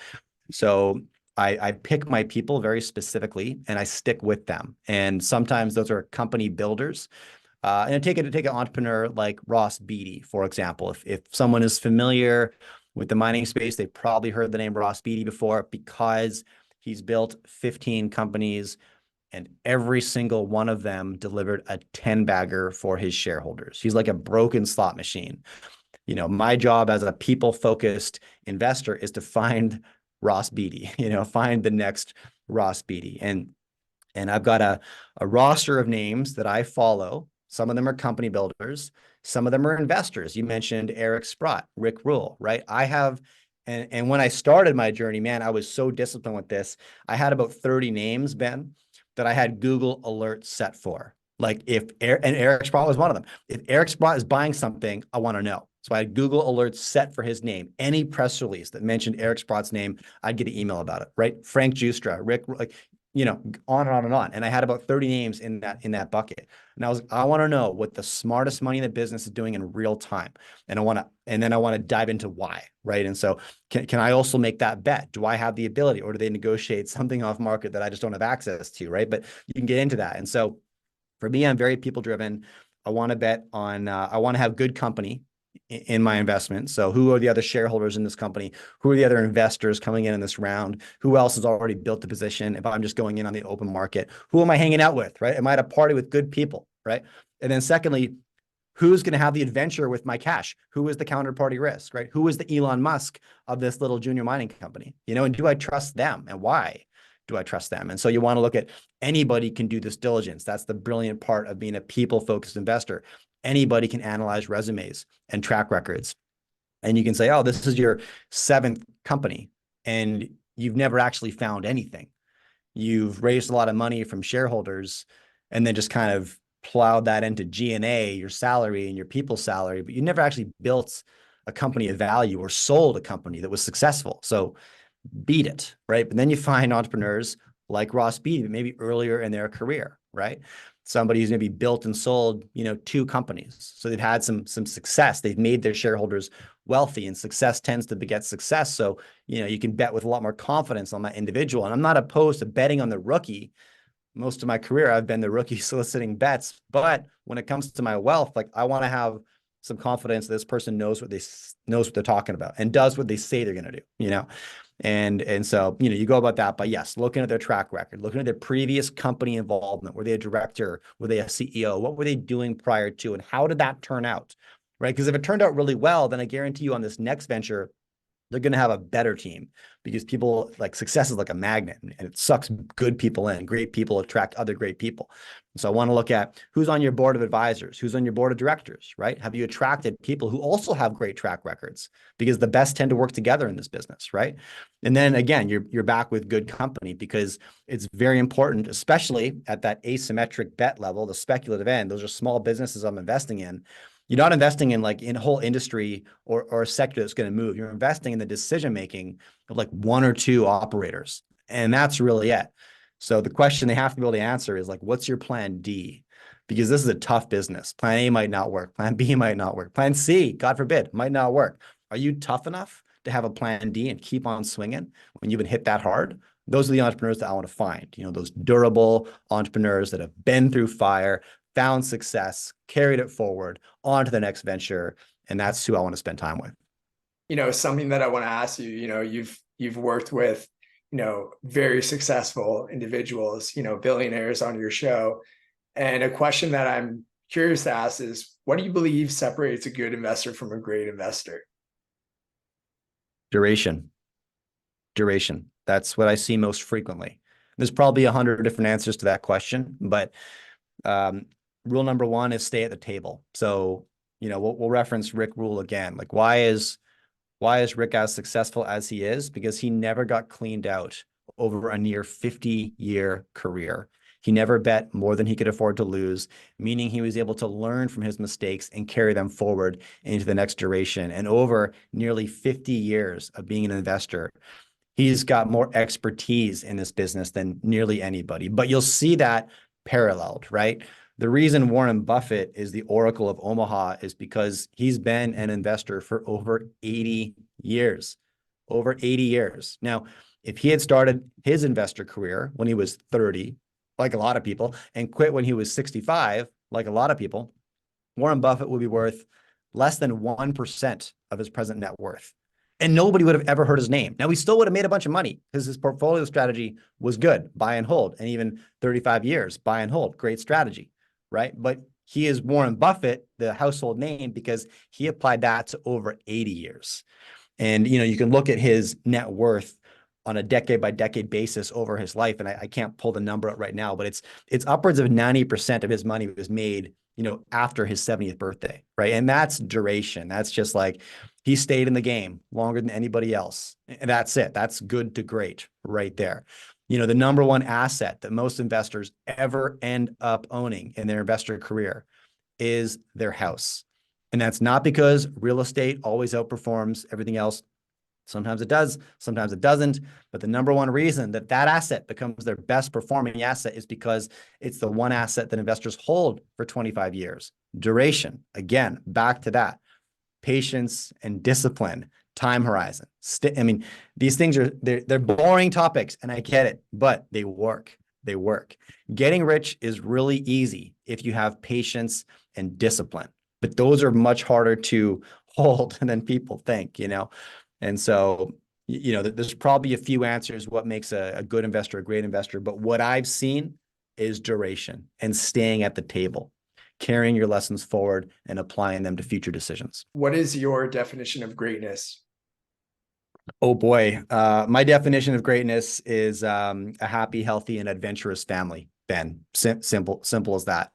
So I pick my people very specifically and I stick with them. And sometimes those are company builders. And take an entrepreneur like Ross Beatty, for example. If someone is familiar with the mining space, they've probably heard the name Ross Beatty before because he's built 15 companies and every single one of them delivered a 10-bagger for his shareholders. He's like a broken slot machine. My job as a people-focused investor is to find Ross Beatty, find the next Ross Beatty. And I've got a roster of names that I follow. Some of them are company builders. Some of them are investors. You mentioned Eric Sprott, Rick Rule, right? And when I started my journey, man, I was so disciplined with this. I had about 30 names, Ben, that I had Google alerts set for. Like and Eric Sprott was one of them. If Eric Sprott is buying something, I want to know. So I had Google alerts set for his name. Any press release that mentioned Eric Sprott's name, I'd get an email about it, right? Frank Giustra, Rick, like, on and on and on. And I had about 30 names in that bucket. And I want to know what the smartest money in the business is doing in real time. And then I want to dive into why, right? And so can I also make that bet? Do I have the ability, or do they negotiate something off market that I just don't have access to, right? But you can get into that. And so for me, I'm very people driven. I want to bet on, I want to have good company in my investment. So who are the other shareholders in this company? Who are the other investors coming in this round? Who else has already built the position? If I'm just going in on the open market, who am I hanging out with, right? Am I at a party with good people, right? And then secondly, who's going to have the adventure with my cash? Who is the counterparty risk, right? Who is the Elon Musk of this little junior mining company? And do I trust them, and why do I trust them? And so you want to look at, anybody can do this diligence. That's the brilliant part of being a people-focused investor. Anybody can analyze resumes and track records. And you can say, oh, this is your 7th company, and you've never actually found anything. You've raised a lot of money from shareholders and then just kind of plowed that into G&A, your salary and your people's salary, but you never actually built a company of value or sold a company that was successful. So beat it, right? But then you find entrepreneurs like Ross Beatty, maybe earlier in their career, right? Somebody who's maybe built and sold, 2 companies. So they've had some success. They've made their shareholders wealthy, and success tends to beget success. So, you can bet with a lot more confidence on that individual. And I'm not opposed to betting on the rookie. Most of my career, I've been the rookie soliciting bets. But when it comes to my wealth, like, I want to have some confidence that this person knows what they're talking about and does what they say they're going to do, And so, you go about that by, yes, looking at their track record, looking at their previous company involvement. Were they a director? Were they a CEO? What were they doing prior to? And how did that turn out, right? Because if it turned out really well, then I guarantee you on this next venture, they're going to have a better team, because people, like, success is like a magnet, and it sucks good people in. Great people attract other great people. So I want to look at who's on your board of advisors, who's on your board of directors, right? Have you attracted people who also have great track records? Because the best tend to work together in this business, right? And then again, you're back with good company, because it's very important, especially at that asymmetric bet level, the speculative end. Those are small businesses I'm investing in. You're not investing in a whole industry or a sector that's going to move. You're investing in the decision-making of like 1 or 2 operators. And that's really it. So the question they have to be able to answer is, like, what's your plan D? Because this is a tough business. Plan A might not work. Plan B might not work. Plan C, God forbid, might not work. Are you tough enough to have a plan D and keep on swinging when you've been hit that hard? Those are the entrepreneurs that I want to find, those durable entrepreneurs that have been through fire, found success, carried it forward on to the next venture. And that's who I want to spend time with. Something that I want to ask you, you've worked with, very successful individuals, billionaires on your show. And a question that I'm curious to ask is, what do you believe separates a good investor from a great investor? Duration. That's what I see most frequently. There's probably 100 different answers to that question, but rule number 1 is stay at the table. So, we'll reference Rick Rule again. Like, why is Rick as successful as he is? Because he never got cleaned out over a near 50-year career. He never bet more than he could afford to lose, meaning he was able to learn from his mistakes and carry them forward into the next duration. And over nearly 50 years of being an investor, he's got more expertise in this business than nearly anybody. But you'll see that paralleled, right? The reason Warren Buffett is the Oracle of Omaha is because he's been an investor for over 80 years. Over 80 years. Now, if he had started his investor career when he was 30, like a lot of people, and quit when he was 65, like a lot of people, Warren Buffett would be worth less than 1% of his present net worth. And nobody would have ever heard his name. Now, he still would have made a bunch of money because his portfolio strategy was good, buy and hold, and even 35 years, buy and hold, great strategy, right? But he is Warren Buffett, the household name, because he applied that to over 80 years. And, you can look at his net worth on a decade by decade basis over his life. And I can't pull the number out right now, but it's upwards of 90% of his money was made, after his 70th birthday, right? And that's duration. That's just like he stayed in the game longer than anybody else. And that's it. That's good to great right there. The number one asset that most investors ever end up owning in their investor career is their house. And that's not because real estate always outperforms everything else. Sometimes it does, sometimes it doesn't. But the number one reason that asset becomes their best performing asset is because it's the one asset that investors hold for 25 years. Duration, again, back to that. Patience and discipline, time horizon. These things they're boring topics, and I get it, but they work. They work. Getting rich is really easy if you have patience and discipline, but those are much harder to hold than people think, And so, there's probably a few answers what makes a good investor a great investor, but what I've seen is duration and staying at the table, carrying your lessons forward and applying them to future decisions. What is your definition of greatness? Oh boy. My definition of greatness is a happy, healthy, and adventurous family, Ben. Simple as that.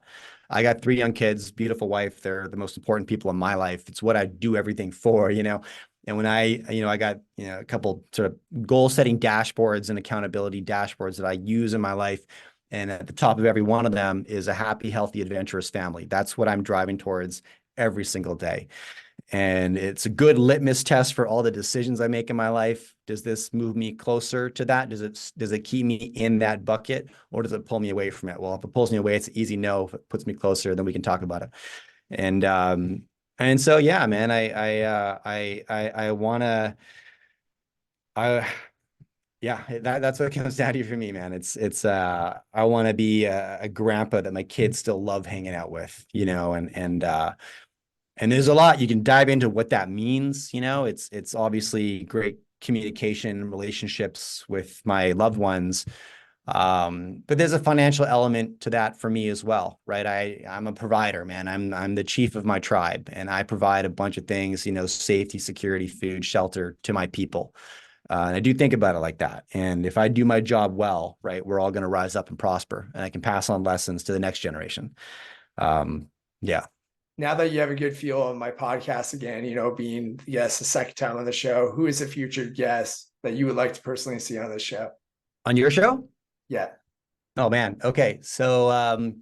I got 3 young kids, beautiful wife. They're the most important people in my life. It's what I do everything for, And when I got, a couple sort of goal setting dashboards and accountability dashboards that I use in my life. And at the top of every one of them is a happy, healthy, adventurous family. That's what I'm driving towards every single day. And it's a good litmus test for all the decisions I make in my life. Does this move me closer to that? Does it keep me in that bucket, or does it pull me away from it? Well, if it pulls me away, it's an easy no. If it puts me closer, then we can talk about it. And so, yeah, man, that's what it comes down to for me, man. I want to be a grandpa that my kids still love hanging out with, and there's a lot you can dive into what that means. It's obviously great communication, relationships with my loved ones. But there's a financial element to that for me as well, right? I'm a provider, man. I'm the chief of my tribe, and I provide a bunch of things, safety, security, food, shelter to my people. And I do think about it like that. And if I do my job well, right, we're all going to rise up and prosper, and I can pass on lessons to the next generation. Yeah. Now that you have a good feel on my podcast again, being yes, the second time on the show, who is a future guest that you would like to personally see on the show? On your show? Yeah. Oh man. Okay. So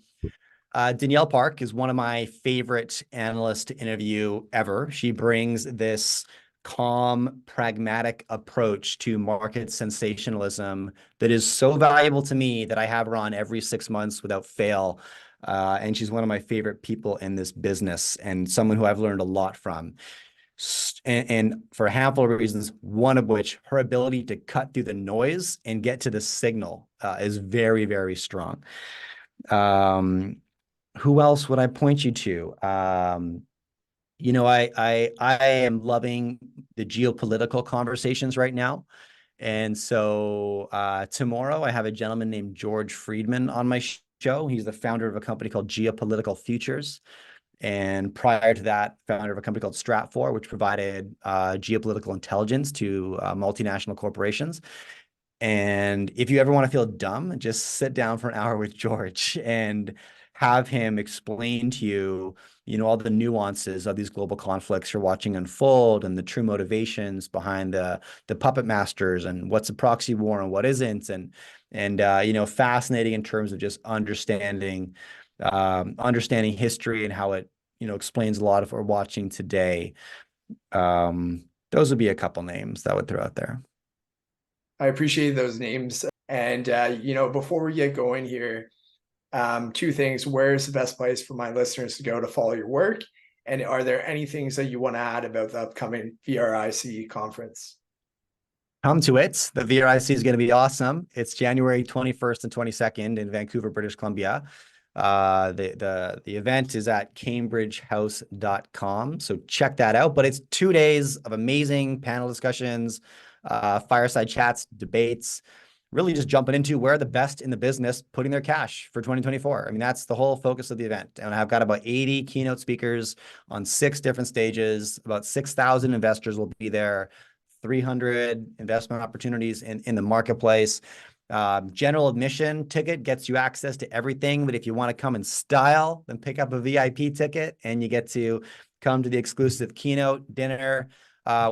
Danielle Park is one of my favorite analysts to interview ever. She brings this calm, pragmatic approach to market sensationalism that is so valuable to me that I have her on every 6 months without fail. And she's one of my favorite people in this business, and someone who I've learned a lot from. And for a handful of reasons, one of which, her ability to cut through the noise and get to the signal is very, very strong. Who else would I point you to? I am loving the geopolitical conversations right now. And so tomorrow I have a gentleman named George Friedman on my show. He's the founder of a company called Geopolitical Futures. And prior to that, founder of a company called Stratfor, which provided geopolitical intelligence to multinational corporations. And if you ever want to feel dumb, just sit down for an hour with George and have him explain to you, all the nuances of these global conflicts you're watching unfold, and the true motivations behind the puppet masters, and what's a proxy war and what isn't, and fascinating in terms of just understanding history and how it explains a lot of what we're watching today. Those would be a couple names that I would throw out there. I appreciate those names. And before we get going here, 2 things. Where's the best place for my listeners to go to follow your work? And are there any things that you want to add about the upcoming VRIC conference? Come to it. The VRIC is going to be awesome. It's January 21st and 22nd in Vancouver, British Columbia. The event is at cambridgehouse.com. So check that out. But it's 2 days of amazing panel discussions, fireside chats, debates, really just jumping into where the best in the business putting their cash for 2024. I mean, that's the whole focus of the event. And I've got about 80 keynote speakers on 6 different stages. About 6,000 investors will be there. 300 investment opportunities in the marketplace. General admission ticket gets you access to everything. But if you want to come in style, then pick up a VIP ticket and you get to come to the exclusive keynote dinner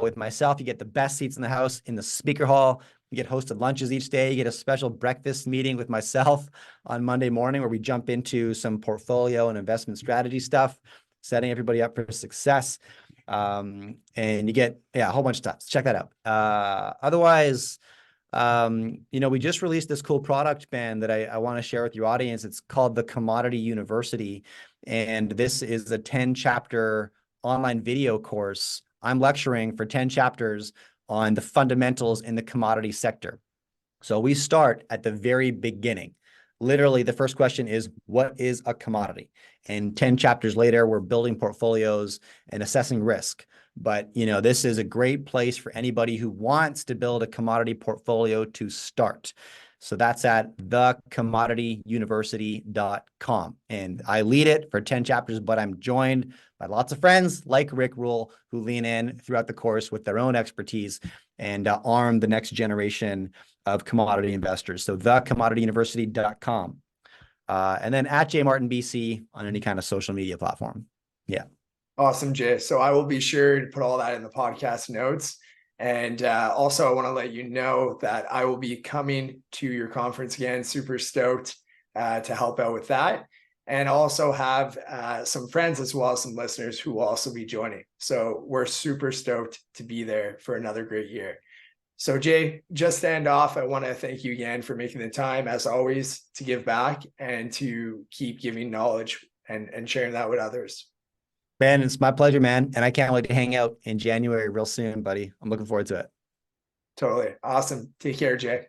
with myself. You get the best seats in the house in the speaker hall. You get hosted lunches each day. You get a special breakfast meeting with myself on Monday morning where we jump into some portfolio and investment strategy stuff, setting everybody up for success. And you get, a whole bunch of stuff. Check that out. Otherwise, we just released this cool product, Ben, that I want to share with your audience. It's called the Commodity University. And this is a 10-chapter online video course. I'm lecturing for 10 chapters on the fundamentals in the commodity sector. So we start at the very beginning. Literally, the first question is, what is a commodity? And 10 chapters later, we're building portfolios and assessing risk. But, this is a great place for anybody who wants to build a commodity portfolio to start. So that's at thecommodityuniversity.com. And I lead it for 10 chapters, but I'm joined by lots of friends like Rick Rule who lean in throughout the course with their own expertise and arm the next generation of commodity investors. So thecommodityuniversity.com. And then at JMartinBC on any kind of social media platform. Yeah. Awesome, Jay. So I will be sure to put all that in the podcast notes. And also, I want to let you know that I will be coming to your conference again. Super stoked to help out with that. And also have some friends as well as some listeners who will also be joining. So we're super stoked to be there for another great year. So Jay, just to end off, I want to thank you again for making the time, as always, to give back and to keep giving knowledge and sharing that with others. Ben, it's my pleasure, man. And I can't wait to hang out in January real soon, buddy. I'm looking forward to it. Totally. Awesome. Take care, Jay.